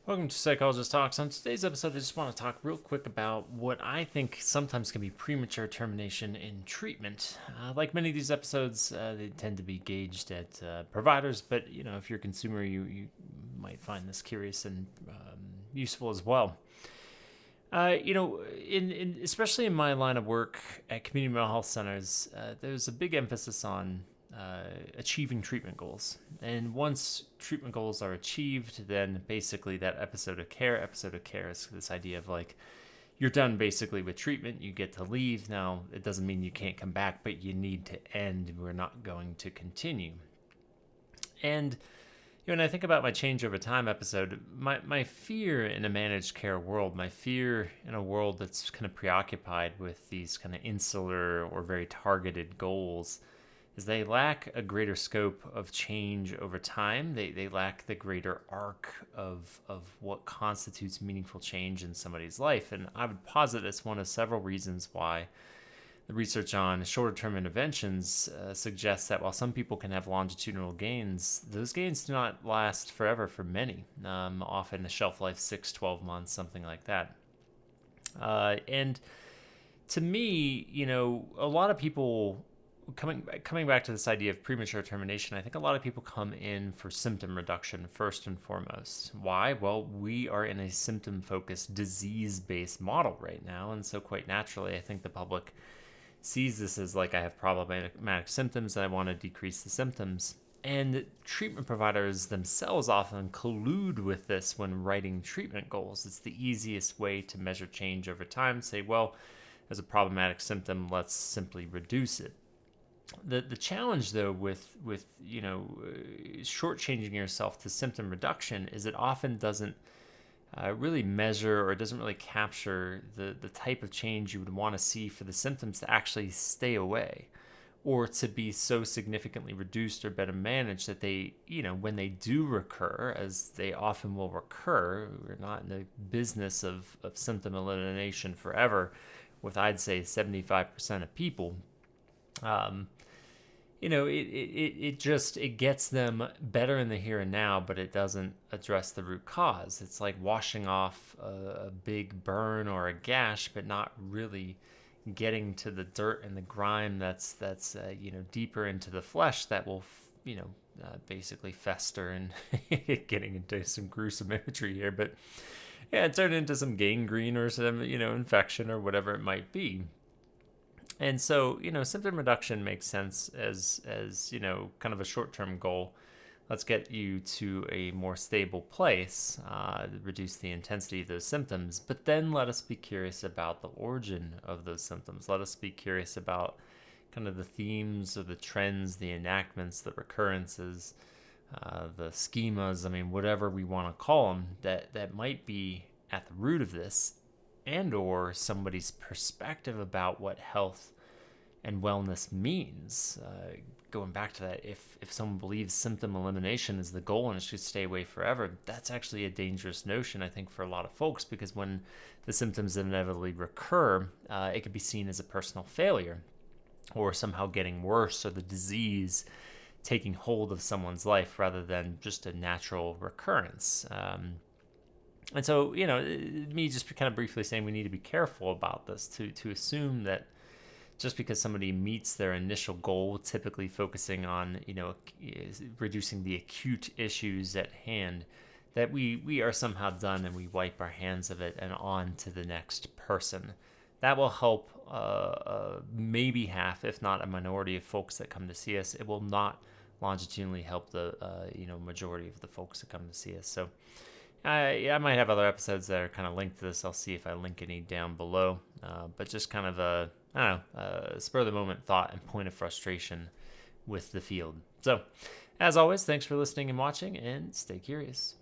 Welcome to Psychologist Talks. On today's episode, I just want to talk real quick about what I think sometimes can be premature termination in treatment. Like many of these episodes, they tend to be gauged at providers, but if you're a consumer, you might find this curious and useful as well. Especially in my line of work at community mental health centers, there's a big emphasis on achieving treatment goals. And once treatment goals are achieved, then basically that episode of care is this idea of like, you're done basically with treatment, you get to leave. Now, it doesn't mean you can't come back, but you need to end. We're not going to continue. And when I think about my change over time episode, my fear in a managed care world, my fear in a world that's kind of preoccupied with these kind of insular or very targeted goals, is they lack a greater scope of change over time. They lack the greater arc of what constitutes meaningful change in somebody's life. And I would posit it's one of several reasons why the research on shorter-term interventions suggests that while some people can have longitudinal gains, those gains do not last forever for many. Often a shelf life 6, 12 months, something like that. And to me, a lot of people coming back to this idea of premature termination, I think a lot of people come in for symptom reduction first and foremost. Why? Well, we are in a symptom-focused, disease-based model right now, and so quite naturally, I think the public sees this as like, I have problematic symptoms and I want to decrease the symptoms. And treatment providers themselves often collude with this when writing treatment goals. It's the easiest way to measure change over time. Say, well, as a problematic symptom, let's simply reduce it. The challenge, though, with shortchanging yourself to symptom reduction is it often doesn't really measure, or it doesn't really capture the type of change you would want to see for the symptoms to actually stay away, or to be so significantly reduced or better managed that they, when they do recur, as they often will recur, we're not in the business of symptom elimination forever with, I'd say, 75% of people. It gets them better in the here and now, but it doesn't address the root cause. It's like washing off a big burn or a gash, but not really getting to the dirt and the grime that's deeper into the flesh that will basically fester and getting into some gruesome imagery here, but turn into some gangrene or some infection or whatever it might be. And so, symptom reduction makes sense as kind of a short-term goal. Let's get you to a more stable place, reduce the intensity of those symptoms, but then let us be curious about the origin of those symptoms. Let us be curious about kind of the themes or the trends, the enactments, the recurrences, the schemas, whatever we want to call them, that might be at the root of this, and or somebody's perspective about what health and wellness means. Going back to that, if someone believes symptom elimination is the goal and it should stay away forever, that's actually a dangerous notion, I think, for a lot of folks, because when the symptoms inevitably recur, it could be seen as a personal failure, or somehow getting worse, or the disease taking hold of someone's life rather than just a natural recurrence. And so, me just kind of briefly saying we need to be careful about this, to assume that just because somebody meets their initial goal, typically focusing on, reducing the acute issues at hand, that we are somehow done and we wipe our hands of it and on to the next person. That will help maybe half, if not a minority of folks that come to see us. It will not longitudinally help the majority of the folks that come to see us. So I might have other episodes that are kind of linked to this. I'll see if I link any down below. But just kind of a spur of the moment thought and point of frustration with the field. So, as always, thanks for listening and watching, and stay curious.